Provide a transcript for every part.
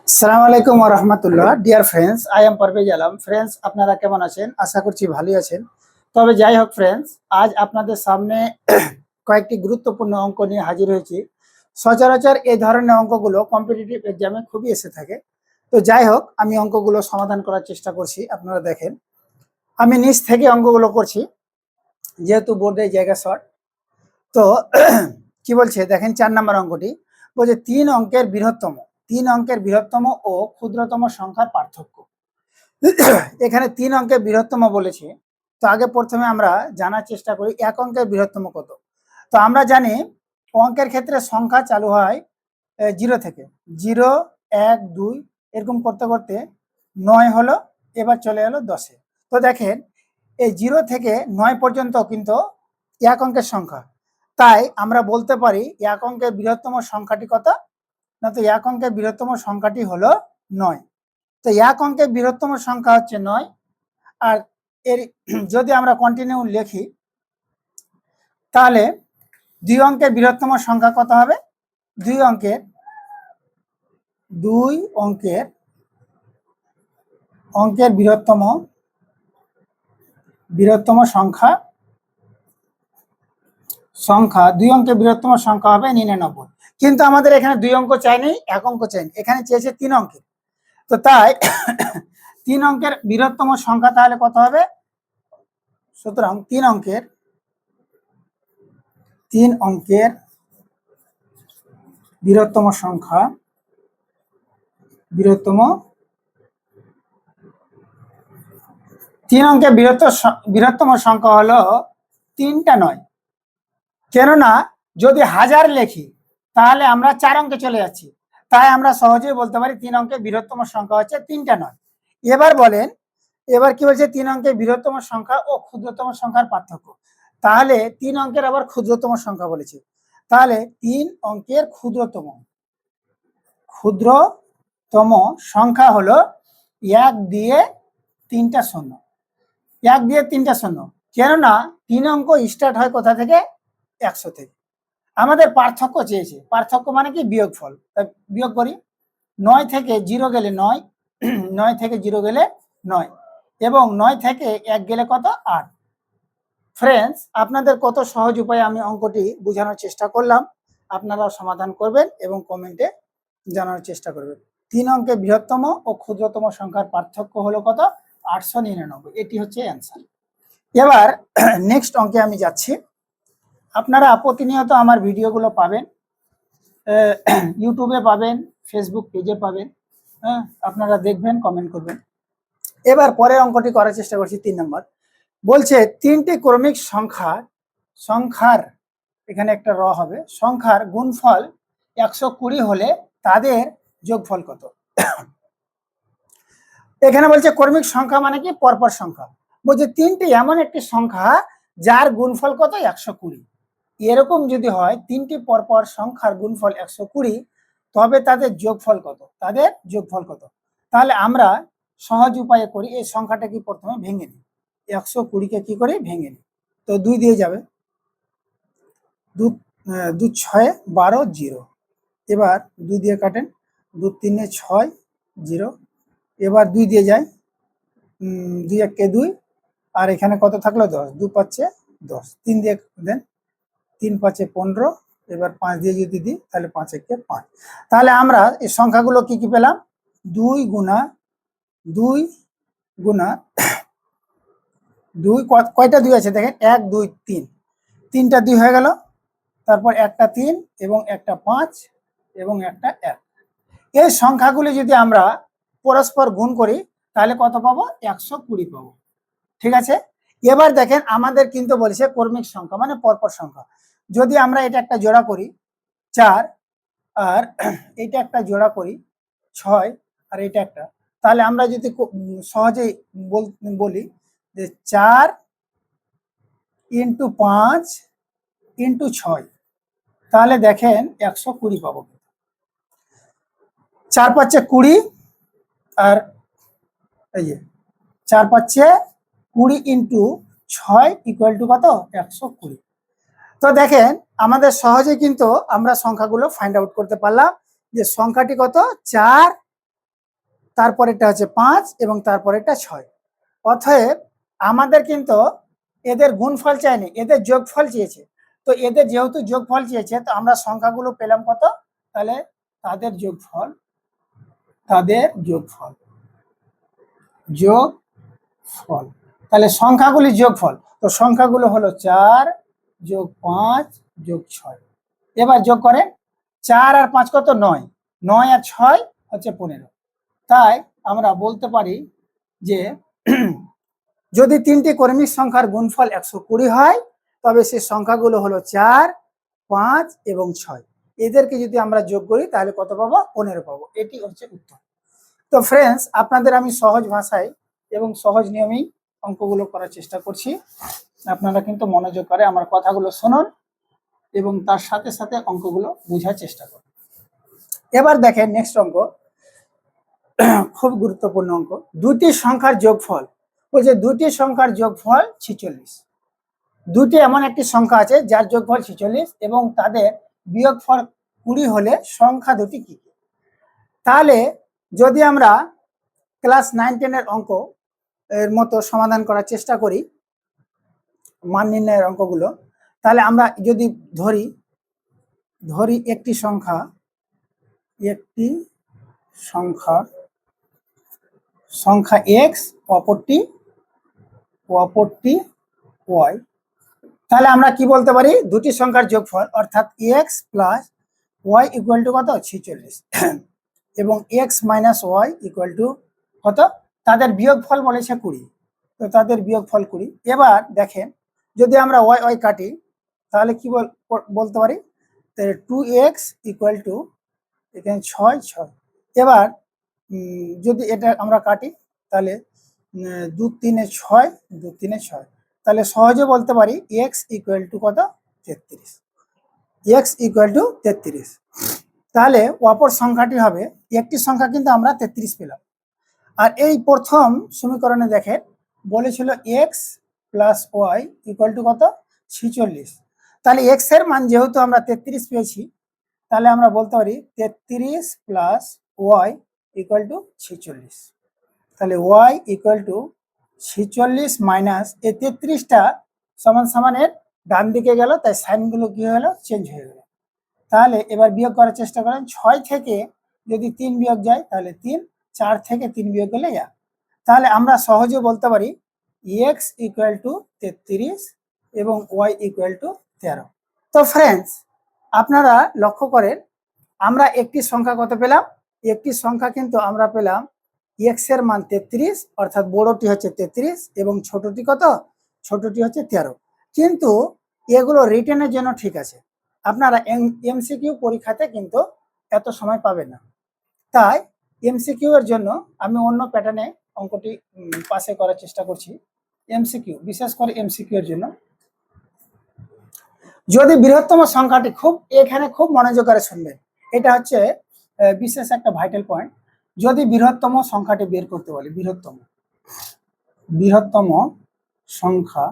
আসসালামু আলাইকুম ওয়া রাহমাতুল্লাহ। Dear friends, I am Parvez Alam. Friends, আপনারা কেমন আছেন? আশা করছি ভালোই আছেন। তবে যাই হোক ফ্রেন্ডস, আজ আপনাদের সামনে কয়েকটি গুরুত্বপূর্ণ অঙ্ক নিয়ে হাজির হয়েছি। সচরাচর এই ধরনের অঙ্কগুলো কম্পিটিটিভ এক্সামে খুবই এসে থাকে। তো যাই হোক, আমি অঙ্কগুলো সমাধান করার চেষ্টা করছি। আপনারা দেখেন, আমি নিচ থেকে অঙ্কগুলো করছি, যেহেতু বোর্ডের জায়গা শর্ট। তো কি বলছে দেখেন, 4 নম্বর অঙ্কটি বলছে তিন অঙ্কের বৃহত্তম ও ক্ষুদ্রতম সংখ্যার পার্থক্য। এখানে 3 অঙ্কের বৃহত্তম বলেছে। তো আগে প্রথমে আমরা জানার চেষ্টা করি 1 অঙ্কের বৃহত্তম কত। তো আমরা জানি অঙ্কের ক্ষেত্রে সংখ্যা চালু হয় 0 থেকে। 0, 1, 2 এরকম করতে করতে 9 হলো, এবার চলে এলো 10-এ। তো দেখেন, এই 0 থেকে 9 পর্যন্ত কিন্তু 1 অঙ্কের সংখ্যা। তাই আমরা বলতে পারি 1 অঙ্কের বৃহত্তম সংখ্যাটি কত? না, তো 1 অঙ্কের বৃহত্তম সংখ্যাটি হলো 9। তো 1 অঙ্কের বৃহত্তম সংখ্যা হচ্ছে 9। আর এর যদি আমরা কন্টিনিউ লিখি, তাহলে 2 অঙ্কের বৃহত্তম সংখ্যা কত হবে? 2 অঙ্কের বৃহত্তম সংখ্যা 2 অঙ্কের বৃহত্তম সংখ্যা হবে 99। কিন্তু আমাদের এখানে 2 অঙ্ক চাইনি, 1 অঙ্ক চাইনি, এখানে চেয়েছে 3 অঙ্কের। তো তাই 3 অঙ্কের বৃহত্তম সংখ্যা তাহলে কত হবে? সুতরাং 3 অঙ্কের বৃহত্তম সংখ্যা 3 অঙ্কের বৃহত্তম সংখ্যা হলো 3টা 9। কেননা যদি 1000 লিখি তাহলে আমরা 4 অঙ্কে চলে যাচ্ছি। তাই আমরা সহজেই বলতে পারি 3 অঙ্কের বৃহত্তম সংখ্যা হচ্ছে 3টা 9। এবার কি বলছে? 3 অঙ্কের বৃহত্তম সংখ্যা ও ক্ষুদ্রতম সংখ্যার পার্থক্য। তাহলে 3 অঙ্কের আবার ক্ষুদ্রতম সংখ্যা বলেছে। তাহলে 3 অঙ্কের ক্ষুদ্রতম সংখ্যা হলো 1 দিয়ে 3টা শূন্য। 1 দিয়ে 3টা শূন্য, কেননা 3 অঙ্ক স্টার্ট হয় কোথা থেকে? 100 থেকে। আমাদের পার্থক্য চেয়েছে। পার্থক্য মানে কি? বিয়োগফল। বিয়োগ করি। 9 থেকে 0 গেলে 9, 9 থেকে 0 গেলে 9, এবং 9 থেকে 1 গেলে কত? 8। ফ্রেন্ডস, আপনাদের কত সহজ উপায়ে আমি অঙ্কটি বোঝানোর চেষ্টা করলাম। আপনারা সমাধান করবেন এবং কমেন্টে জানানোর চেষ্টা করবেন। 3 অঙ্কের বৃহত্তম ও ক্ষুদ্রতম সংখ্যার পার্থক্য হলো কত? 899। এটি হচ্ছে অ্যান্সার। এবার নেক্সট অঙ্কে আমি যাচ্ছি। আপনারা প্রতিনিয়ত আমার ভিডিওগুলো পাবেন, ইউটিউবে পাবেন, ফেসবুক পেজে পাবেন। হ্যাঁ, আপনারা দেখবেন, কমেন্ট করবেন। এবার পরের অঙ্কটি করার চেষ্টা করছি। 3 নম্বর বলছে 3টি ক্রমিক সংখ্যার এখানে একটা র হবে, সংখ্যার গুণফল 120 হলে তাদের যোগফল কত? এখানে বলছে ক্রমিক সংখ্যা মানে কি? পরপর সংখ্যা। বলছে 3টি এমন একটি সংখ্যা যার গুণফল কত? 120। এরকম যদি হয় 3টি পরপর সংখ্যার গুণফল 120, তবে তাদের যোগফল কত? তাহলে আমরা সহজ উপায়ে করি, এই সংখ্যাটাকে প্রথমে ভেঙে নিই। 120কে কি করে ভেঙে নিই? তো 2 দিয়ে যাবে, 2 2 6 12 0। এবার 2 দিয়ে কাটেন, 2 3 6 0। এবার 2 দিয়ে যায়, 2 1 2, আর এখানে কত থাকলো? 10। 2 5 10। 3 দিয়ে দেন, 3 5 15। এবার 5 দিয়ে যদি দিই তাহলে 5 1 5। তাহলে আমরা এই সংখ্যাগুলো কি কি পেলাম? 2 গুণা 2 গুণা 2, কয়টা 2 আছে দেখেন? 1 2 3, 3টা 2 হয়ে গেল। তারপর একটা 3 এবং একটা 5 এবং একটা 1। এই সংখ্যাগুলি যদি আমরা পরস্পর গুণ করি তাহলে কত পাবো? 120 পাবো। ঠিক আছে। এবার দেখেন, আমাদের কিন্তু বলেছে ক্রমিক সংখ্যা মানে পরপর সংখ্যা। যদি আমরা এটা একটা জোড়া করি 4, আর এটা একটা জোড়া করি 6, আর এটা একটা, তাহলে আমরা যদি সহজেই বলি যে 4 × 5 × 6, তাহলে দেখেন 120 পাবো। 4 5 20, আর এই যে 4 5 20 × 6 = কত? 120। তো দেখেন, আমাদের সহজে কিন্তু আমরা সংখ্যাগুলো ফাইন্ড আউট করতে পারলাম যে সংখ্যাটি কত? 4 তারপরেরটা হচ্ছে 5 এবং তারপরেরটা 6। অতএব আমাদের কিন্তু এদের গুণফল চাইনি, এদের যোগফল চেয়েছে। তো এদের যেহেতু যোগফল চেয়েছে, তো আমরা সংখ্যাগুলো পেলাম কত? তাহলে তাদের যোগফল যোগফল তাহলে সংখ্যাগুলির যোগফল, তো সংখ্যাগুলো হলো 4 যোগ 5 যোগ 6। এবার যোগ করে 4 আর 5 কত? 9, 9 আর 6 হচ্ছে 15। তাই আমরা বলতে পারি যে যদি তিনটি কর্মী সংখ্যার গুণফল 120 হয়, তবে সেই সংখ্যাগুলো হলো 4, 5 এবং 6। এদেরকে যদি আমরা যোগ করি তাহলে কত পাবো? 15 পাবো। এটি হচ্ছে উত্তর। তো ফ্রেন্ডস, আপনাদের আমি সহজ ভাষায় এবং সহজ নিয়মেই অঙ্কগুলো করার চেষ্টা করছি। আপনারা কিন্তু মনোযোগ করে আমার কথাগুলো শুনুন এবং তার সাথে সাথে অঙ্কগুলো বোঝার চেষ্টা করুন। এবার দেখেন নেক্সট অঙ্ক, খুব গুরুত্বপূর্ণ অঙ্ক। দুটি সংখ্যার যোগফল, বলছে দুটি সংখ্যার যোগফল 46। দুটি এমন একটি সংখ্যা আছে যার যোগফল 46 এবং তাদের বিয়োগফল 20 হলে সংখ্যা দুটি কি? তাহলে যদি আমরা ক্লাস 9-10 অঙ্ক এর মতো সমাধান করার চেষ্টা করি মান নির্ণয়ের অঙ্কগুলো, তাহলে আমরা যদি ধরি একটি সংখ্যা x, অপরটি y, তাহলে আমরা কি বলতে পারি? দুটি সংখ্যার যোগফল অর্থাৎ x plus y equal to কত? 46 এবং x minus y equal to কত? তাদের বিয়োগফল বলেছে 20, তো তাদের বিয়োগফল 20। এবার দেখেন যদি আমরা y কাটি তাহলে কি বলতে পারি? 2x ইকুয়াল টু এখানে 6। এবার যদি এটা আমরা কাটি তাহলে 2 3 6, 2 3 6, তাহলে সহজে বলতে পারি x ইকুয়াল টু কত? 33। x equal to 33। তাহলে অপর সংখ্যাটি হবে, একটি সংখ্যা কিন্তু আমরা 33 পেলাম। আর এই প্রথম সমীকরণে দেখেন বলেছিল x plus y equal to কত? 46। তাহলে x এর মান যেহেতু আমরা 33 পেয়েছি, তাহলে আমরা বলতে পারি 33 প্লাস ওয়াই ইকুয়াল টু 46। তাহলে y ইকুয়াল টু 46 মাইনাস এই 33টা সমান সমানের ডান দিকে গেল, তাই সাইনগুলো কি হলো? চেঞ্জ হয়ে গেল। তাহলে এবার বিয়োগ করার চেষ্টা করেন। 6 থেকে যদি 3 বিয়োগ যায় তাহলে 3, 4 থেকে 3 বিয়োগ গেলে 1। তাহলে আমরা সহজে বলতে পারি x ইকুয়াল টু 33 এবং y ইকুয়াল টু 13। তো ফ্রেন্ডস, আপনারা লক্ষ্য করেন আমরা একটি সংখ্যা কত পেলাম? একটি সংখ্যা কিন্তু আমরা পেলাম x এর মান 33, অর্থাৎ বড়টি হচ্ছে 33 এবং ছোটটি কত? ছোটটি হচ্ছে 13। কিন্তু এগুলো রিটেনের জন্য ঠিক আছে, আপনারা এমসিকিউ পরীক্ষাতে কিন্তু এত সময় পাবেন না। তাই এমসিকিউ এর জন্য আমি অন্য প্যাটার্নে অঙ্কটি পাশে করার চেষ্টা করছি। এমসিকিউ, বিশেষ করে এমসিকিউ এর জন্য যদি বৃহত্তম সংখ্যাটি, এখানে খুব মনোযোগ করে শুনবেন, এটা হচ্ছে বিশেষ একটা ভাইটাল পয়েন্ট। যদি বৃহত্তম সংখ্যাটি বের করতে বলে, বৃহত্তম সংখ্যা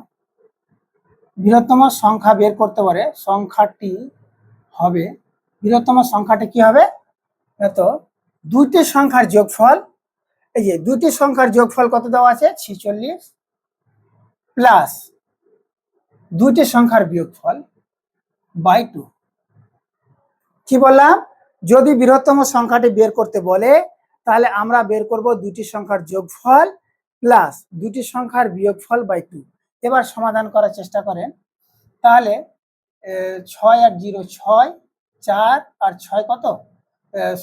বের করতে পারে, সংখ্যাটি হবে, বৃহত্তম সংখ্যাটি কি হবে? তো দুইটি সংখ্যার যোগফল, এই যে দুইটি সংখ্যার যোগফল কত দেওয়া আছে? 46 প্লাস দুইটি সংখ্যার বিয়োগফল বাই 2। কি বললাম? যদি বৃহত্তম সংখ্যাটি বের করতে বলে তাহলে আমরা বের করব দুইটি সংখ্যার যোগফল প্লাস দুইটি সংখ্যার বিয়োগফল বাই 2। এবার সমাধান করার চেষ্টা করেন। তাহলে 6 আর 0 6, 4 আর 6 কত?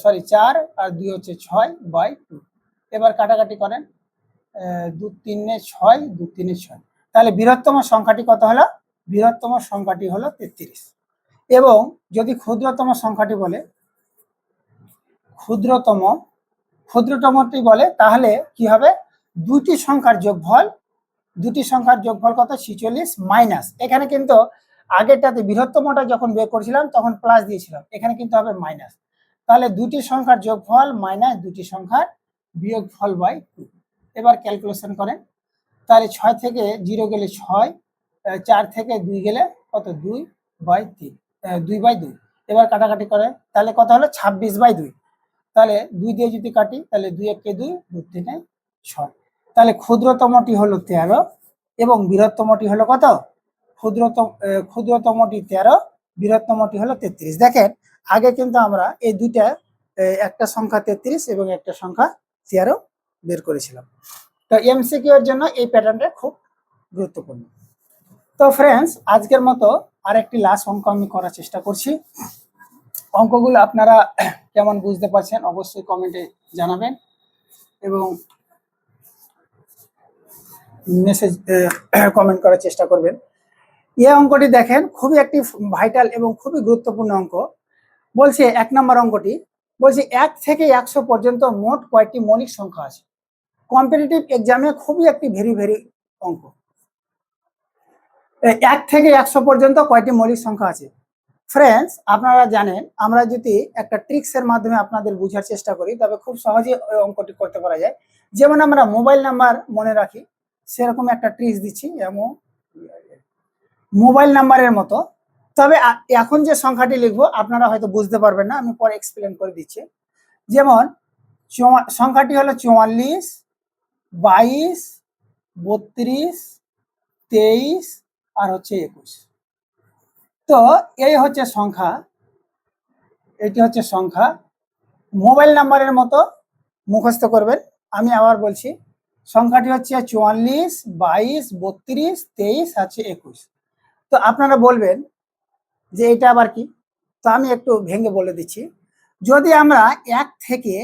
4 আর 2 হচ্ছে 6 বাই 2। এবার কাটাকাটি করেন, 2 3 6, 2 3 6। তাহলে বৃহত্তম সংখ্যাটি কত হলো? বৃহত্তম সংখ্যাটি হলো 33। এবং যদি ক্ষুদ্রতম সংখ্যাটি বলে, ক্ষুদ্রতমটি বলে, তাহলে কি হবে? দুটি সংখ্যার যোগফল কত? 46 মাইনাস, এখানে কিন্তু আগেরটাতে বৃহত্তমটা যখন বের করেছিলাম তখন প্লাস দিয়েছিলাম, এখানে কিন্তু হবে মাইনাস। তাহলে দুটি সংখ্যার যোগফল মাইনাস দুটি সংখ্যার বিয়োগফল বাই 2। এবার ক্যালকুলেশন করেন। তাহলে 6 থেকে 0 গেলে 6, 4 থেকে 2 গেলে কত? 2 বাই 3, 2 বাই 2। এবার কাটাকাটি করে তাহলে কত হলো? 26 বাই 2। তাহলে 2 দিয়ে যদি কাটি তাহলে 2 একে 2, 2 3 6। তাহলে ক্ষুদ্রতমটি হলো 13 এবং বৃহত্তমটি হলো কত? ক্ষুদ্রতমটি 13, বৃহত্তমটি হলো 33। দেখেন আগে কিন্তু আমরা এই দুইটা একটা সংখ্যা 33 এবং একটা সংখ্যা 13 বের করেছিলাম। তো এমসিকিউ এর জন্য এই প্যাটার্নটা খুব গুরুত্বপূর্ণ। তো ফ্রেন্ডস, আজকের মতো আরেকটি লাস্ট অঙ্ক আমি করার চেষ্টা করছি। অঙ্কগুলো আপনারা কেমন বুঝতে পারছেন অবশ্যই কমেন্টে জানাবেন এবং মেসেজ কমেন্ট করার চেষ্টা করবেন। এই অঙ্কটি দেখেন খুবই একটি ভাইটাল এবং খুবই গুরুত্বপূর্ণ অঙ্ক। বলছে 1 নম্বর অঙ্কটি বলছে 1 থেকে 100 পর্যন্ত মোট কয়টি মৌলিক সংখ্যা আছে। কম্পিটিটিভ এক্সামে খুবই একটি ভেরি অঙ্ক। 1 থেকে 100 পর্যন্ত কয়টি মৌলিক সংখ্যা আছে। ফ্রেন্ডস, আপনারা জানেন আমরা যদি একটা ট্রিক্সের মাধ্যমে আপনাদের বোঝার চেষ্টা করি তবে খুব সহজে ওই অঙ্কটি করতে পারা যায়। যেমন আমরা মোবাইল নাম্বার মনে রাখি সেরকম একটা ট্রিক্স দিচ্ছি, এমন মোবাইল নাম্বারের মতো। তবে এখন যে সংখ্যাটি লিখবো আপনারা হয়তো বুঝতে পারবেন না, আমি পরে এক্সপ্লেন করে দিচ্ছি। যেমন সংখ্যাটি হলো 44, 22, 32, 23 আর হচ্ছে 21। তো এই হচ্ছে সংখ্যা, এটি হচ্ছে সংখ্যা। মোবাইল নাম্বারের মতো মুখস্থ করবেন। আমি আবার বলছি, সংখ্যাটি হচ্ছে 44, 22, 32, 23 আছে 21। তো আপনারা বলবেন যে এটা আবার কি, তো আমি একটু ভেঙে বলে দিচ্ছি। যদি আমরা 1 থেকে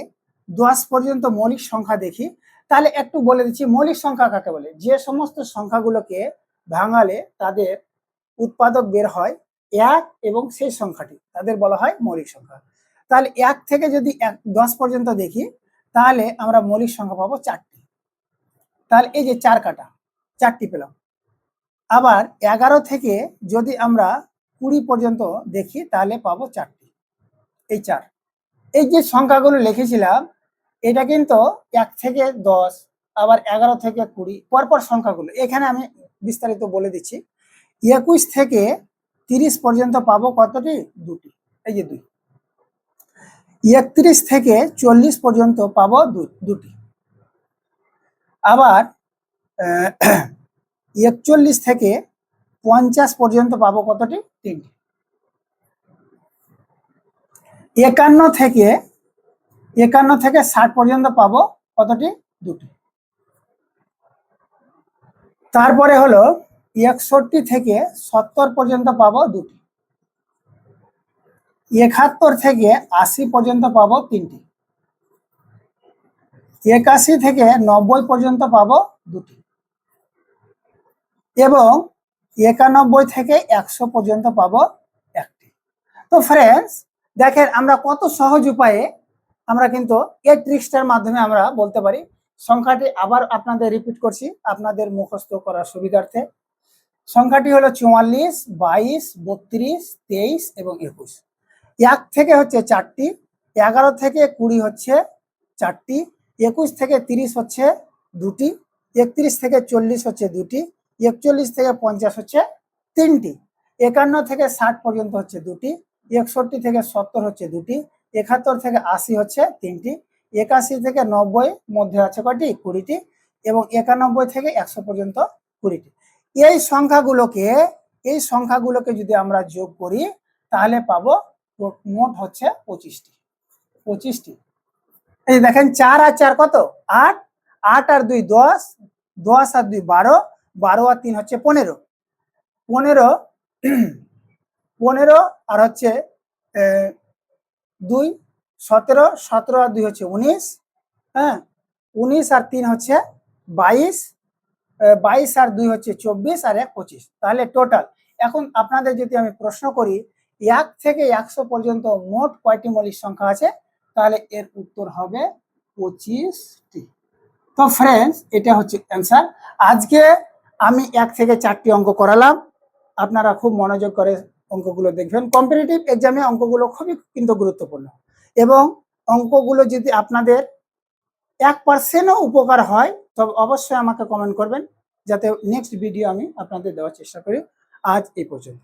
10 পর্যন্ত মৌলিক সংখ্যা দেখি তাহলে একটু বলে দিচ্ছি মৌলিক সংখ্যা কাকে বলে। যে সমস্ত সংখ্যাগুলোকে ভাঙালে তাদের উৎপাদক বের হয় 1 এবং সেই সংখ্যাটি তাদের বলা হয় মৌলিক সংখ্যা। তাহলে 1 থেকে যদি 10 পর্যন্ত দেখি তাহলে আমরা মৌলিক সংখ্যা পাবো 4টি। তাহলে এই যে 4 কাটা 4টি পেলাম। আবার 11 থেকে যদি আমরা 20 পর্যন্ত দেখি তাহলে পাবো 4টি, এই 4। এই যে সংখ্যাগুলো লিখেছিলাম এটা কিন্তু 1 থেকে 10 আবার 11 থেকে 20 পরপর সংখ্যাগুলো এখানে আমি বিস্তারিত বলে দিচ্ছি। 21 থেকে 30 পর্যন্ত পাবো কতটি? 2টি, এই যে 2। 31 থেকে 40 পর্যন্ত পাবো 2টি। আবার 41 থেকে 50 পর্যন্ত পাবো কতটি? 3টি। 51 থেকে 60 পর্যন্ত পাবো কতটি? 2টি। তারপরে হলো 61 থেকে 70 পর্যন্ত পাবো 2টি। 71 থেকে 80 পর্যন্ত পাবো 3টি। 81 থেকে 90 পর্যন্ত পাবো 2টি এবং 91 থেকে 100 পর্যন্ত পাবো 1টি। তো ফ্রেন্ডস দেখেন আমরা কত সহজ উপায়ে আমরা কিন্তু এই ট্রিক্সটার মাধ্যমে আমরা বলতে পারি। সংখ্যাটি আবার আপনাদের রিপিট করছি আপনাদের মুখস্থ করার সুবিধার্থে। সংখ্যাটি হলো 44, 22, 32, 23 এবং 21। 1 থেকে হচ্ছে 4টি, 11 থেকে 20 হচ্ছে 4টি, 21 থেকে 30 হচ্ছে 2টি, 31 থেকে 40 হচ্ছে 2টি, 41 থেকে 50 হচ্ছে 3টি, 51 থেকে 60 পর্যন্ত হচ্ছে 2টি, 61 থেকে 70 হচ্ছে 2টি, 71 থেকে 80 হচ্ছে 3টি, 81 থেকে 90 মধ্যে আছে কয়টি? 20টি এবং 91 থেকে 100 পর্যন্ত 20টি। এই সংখ্যাগুলোকে যদি আমরা যোগ করি তাহলে পাবো মোট হচ্ছে 25টি। এই দেখেন 4 আর 4 কত? 8, 8 আর 2 10, 10 আর 2 12, 12 আর 3 হচ্ছে 15, 15 আর হচ্ছে 2 17, 17 আর 2 হচ্ছে 19, হ্যাঁ 19 আর 3 হচ্ছে 22, 22 আর 2 হচ্ছে 24 আর 1 25। তাহলে টোটাল এখন আপনাদের যদি আমি প্রশ্ন করি 1 থেকে 100 পর্যন্ত মোট কয়টি মৌলিক সংখ্যা আছে তাহলে এর উত্তর হবে 25টি। তো ফ্রেন্ডস এটা হচ্ছে অ্যান্সার। আজকে আমি 1 থেকে 4টি অঙ্ক করালাম, আপনারা খুব মনোযোগ করে অঙ্কগুলো দেখবেন। কম্পিটিটিভ এক্সামে অঙ্কগুলো খুবই কিন্তু গুরুত্বপূর্ণ এবং অঙ্কগুলো যদি আপনাদের 1%ও উপকার হয় তবে অবশ্যই আমাকে কমেন্ট করবেন যাতে নেক্সট ভিডিও আমি আপনাদের দেওয়ার চেষ্টা করি। আজ এই পর্যন্ত।